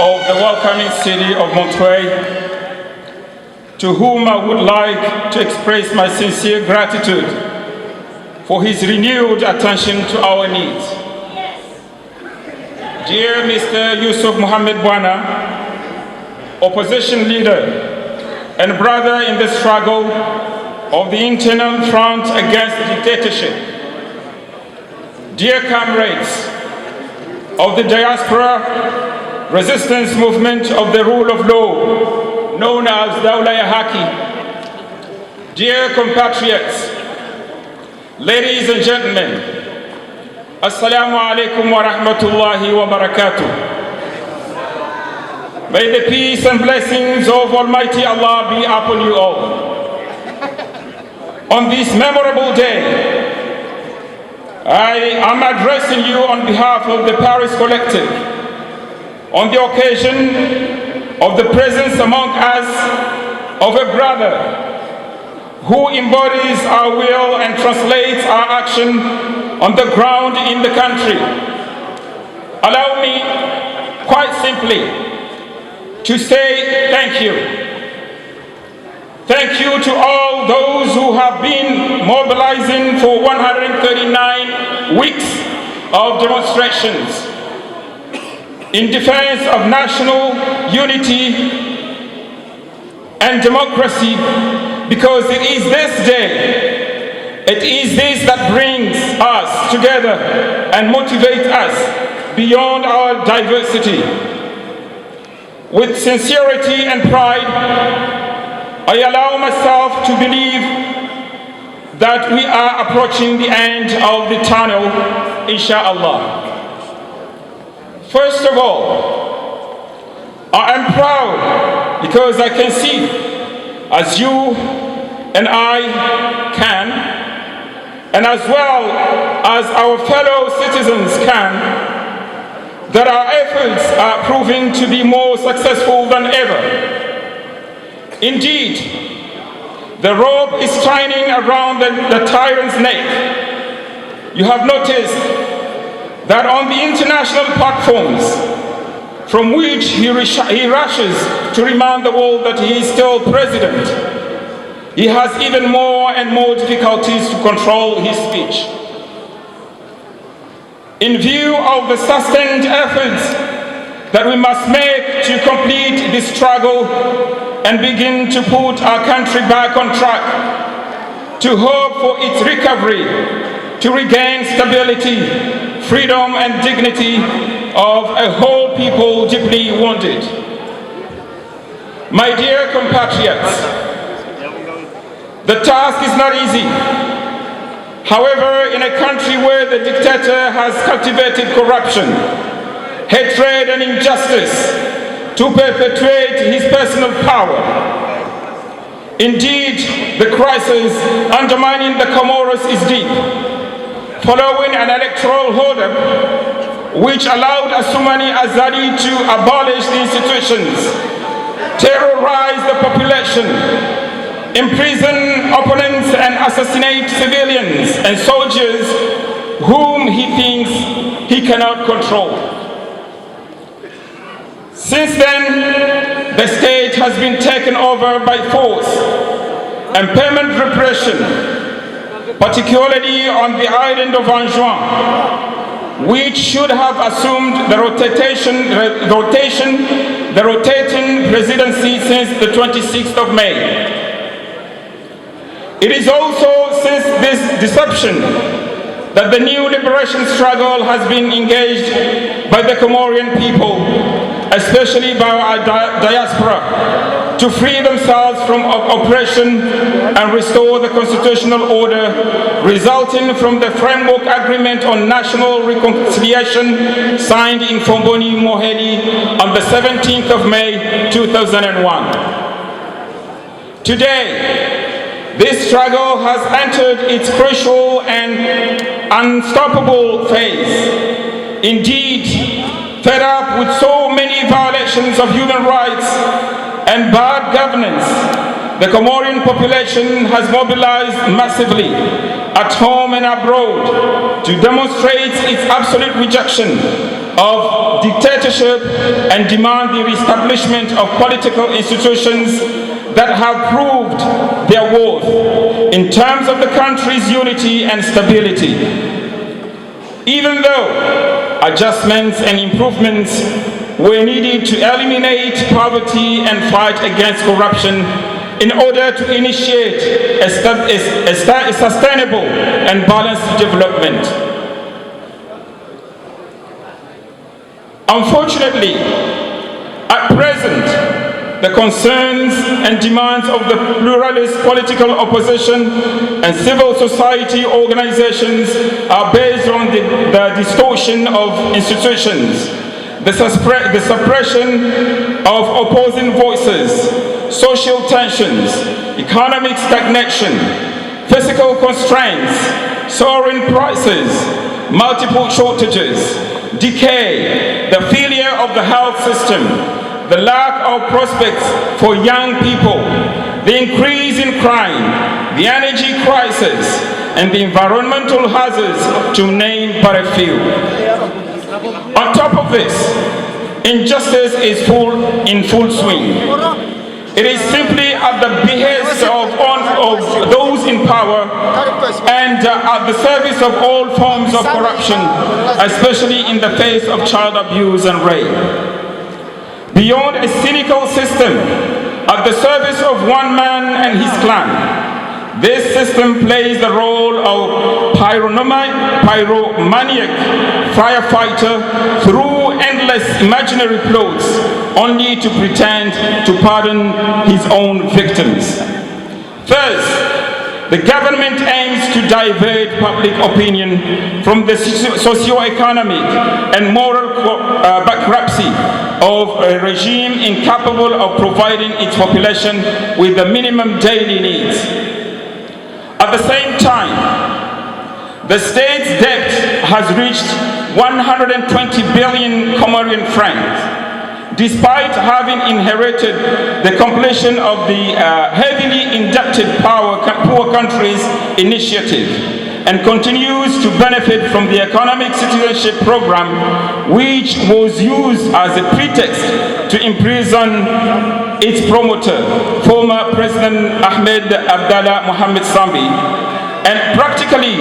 of the welcoming city of Montreuil, to whom I would like to express my sincere gratitude for his renewed attention to our needs. Dear Mr. YOUSSOUF Mohamed Boina, opposition leader and brother in the struggle of the internal front against dictatorship, dear comrades of the diaspora resistance movement of the rule of law, known as Dawla ya Haki, dear compatriots, ladies and gentlemen, Assalamu alaikum wa rahmatullahi wa barakatuh. May the peace and blessings of Almighty Allah be upon you all. On this memorable day, I am addressing you on behalf of the Paris Collective on the occasion of the presence among us of a brother who embodies our will and translates our action on the ground in the country. Allow me, quite simply, to say thank you. Thank you to all those who have been mobilizing for 139 weeks of demonstrations in defense of national unity and democracy, because it is this day, it is this that brings us together and motivates us beyond our diversity. With sincerity and pride, I allow myself to believe that we are approaching the end of the tunnel, inshallah. First of all, I am proud because I can see, as you and I can, and as well as our fellow citizens can, that our efforts are proving to be more successful than ever. Indeed, the rope is twining around the tyrant's neck. You have noticed that on the international platforms from which he rushes to remind the world that he is still president, he has even more and more difficulties to control his speech. In view of the sustained efforts that we must make to complete this struggle and begin to put our country back on track, to hope for its recovery, to regain stability, freedom and dignity of a whole people deeply wounded. My dear compatriots, the task is not easy. However, in a country where the dictator has cultivated corruption, hatred and injustice to perpetuate his personal power, indeed, the crisis undermining the Comores is deep. Following an electoral hold-up which allowed Assoumani Azali to abolish the institutions, terrorize the population, imprison opponents and assassinate civilians and soldiers whom he thinks he cannot control. Since then, the state has been taken over by force and permanent repression, particularly on the island of Anjouan, which should have assumed the rotating presidency since the 26th of May. It is also since this deception that the new liberation struggle has been engaged by the Comorian people, especially by our diaspora, to free themselves from oppression and restore the constitutional order resulting from the framework agreement on national reconciliation signed in Fomboni, Moheli on the 17th of May 2001. Today, this struggle has entered its crucial and unstoppable phase. Indeed, fed up with so many violations of human rights and bad governance, the Comorian population has mobilized massively at home and abroad to demonstrate its absolute rejection of dictatorship and demand the reestablishment of political institutions that have proved their worth in terms of the country's unity and stability. Even though adjustments and improvements were needed to eliminate poverty and fight against corruption in order to initiate a sustainable and balanced development. Unfortunately, at present, the concerns and demands of the pluralist political opposition and civil society organizations are based on the distortion of institutions, the suppression of opposing voices, social tensions, economic stagnation, physical constraints, soaring prices, multiple shortages, decay, the failure of the health system, the lack of prospects for young people, the increase in crime, the energy crisis, and the environmental hazards, to name but a few. On top of this, injustice is in full swing. It is simply at the behest of those in power and at the service of all forms of corruption, especially in the face of child abuse and rape. Beyond a cynical system at the service of one man and his clan, this system plays the role of pyromaniac firefighter through endless imaginary plots, only to pretend to pardon his own victims. First, the government aims to divert public opinion from the socio-economic and moral bankruptcy of a regime incapable of providing its population with the minimum daily needs. At the same time, the state's debt has reached 120 billion Comorian francs, despite having inherited the completion of the heavily indebted Poor Countries Initiative, and continues to benefit from the economic citizenship program, which was used as a pretext to imprison its promoter, former President Ahmed Abdallah Mohamed Sambi, and practically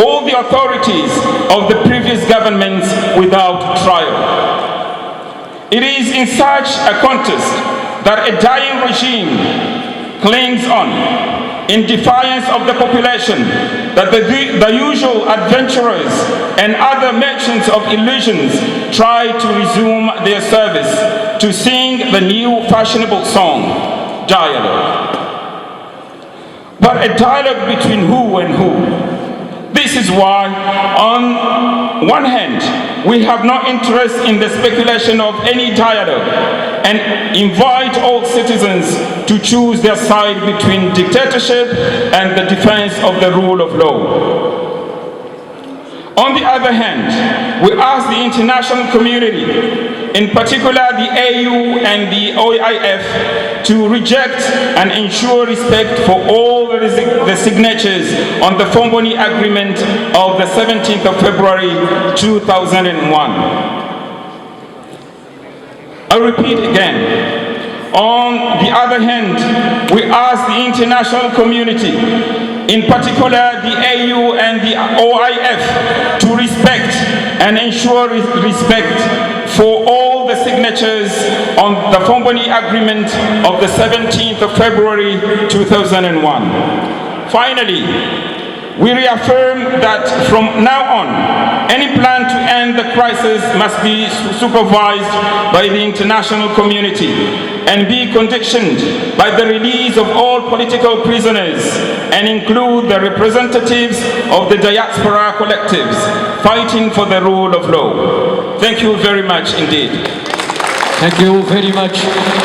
all the authorities of the previous governments without trial. It is in such a context that a dying regime clings on, in defiance of the population, that the usual adventurers and other merchants of illusions try to resume their service to sing the new fashionable song, dialogue. But a dialogue between who and who? This is why, on one hand, we have no interest in the speculation of any dialogue and invite all citizens to choose their side between dictatorship and the defense of the rule of law. On the other hand, we ask the international community, in particular the AU and the OIF, to reject and ensure respect for all the signatures on the Fomboni Agreement of the 17th of February 2001. I repeat again. On the other hand, we ask the international community, in particular the AU and the OIF, to respect and ensure respect for all the signatures on the Fomboni Agreement of the 17th of February 2001. Finally, we reaffirm that from now on, any plan to end the crisis must be supervised by the international community and be conditioned by the release of all political prisoners and include the representatives of the diaspora collectives fighting for the rule of law. Thank you very much indeed. Thank you very much.